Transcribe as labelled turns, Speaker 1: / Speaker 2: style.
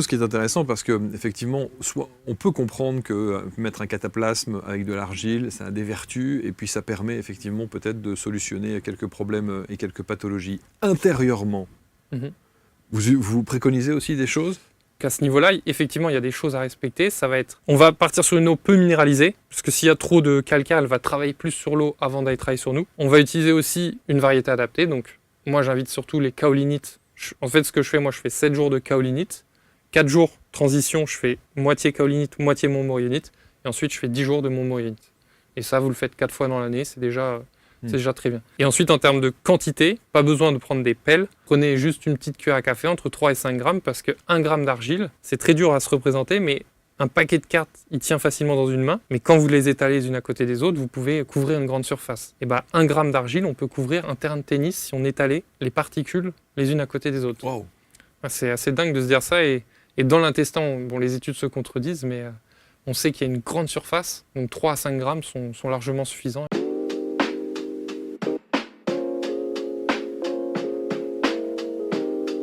Speaker 1: Ce qui est intéressant parce que effectivement, soit on peut comprendre que mettre un cataplasme avec de l'argile, ça a des vertus et puis ça permet effectivement peut-être de solutionner quelques problèmes et quelques pathologies intérieurement.
Speaker 2: Mhm.
Speaker 1: Vous préconisez aussi des choses?
Speaker 2: À ce niveau-là, effectivement, il y a des choses à respecter. Ça va être, on va partir sur une eau peu minéralisée, parce que s'il y a trop de calcaire, elle va travailler plus sur l'eau avant d'aller travailler sur nous. On va utiliser aussi une variété adaptée. Donc, moi, j'invite surtout les kaolinites. En fait, ce que je fais, moi, je fais 7 jours de kaolinite. 4 jours, transition, je fais moitié kaolinite, moitié montmorillonite. Et ensuite, je fais 10 jours de montmorillonite. Et ça, vous le faites 4 fois dans l'année, c'est déjà très bien. Et ensuite, en termes de quantité, pas besoin de prendre des pelles. Prenez juste une petite cuillère à café, entre 3 et 5 grammes, parce que 1 gramme d'argile, c'est très dur à se représenter, mais un paquet de cartes, il tient facilement dans une main. Mais quand vous les étalez les unes à côté des autres, vous pouvez couvrir une grande surface. Et 1 gramme d'argile, on peut couvrir un terrain de tennis si on étalait les particules les unes à côté des autres.
Speaker 1: Wow.
Speaker 2: C'est assez dingue de se dire ça. Et dans l'intestin, bon, les études se contredisent, mais on sait qu'il y a une grande surface. Donc 3 à 5 grammes sont largement suffisants.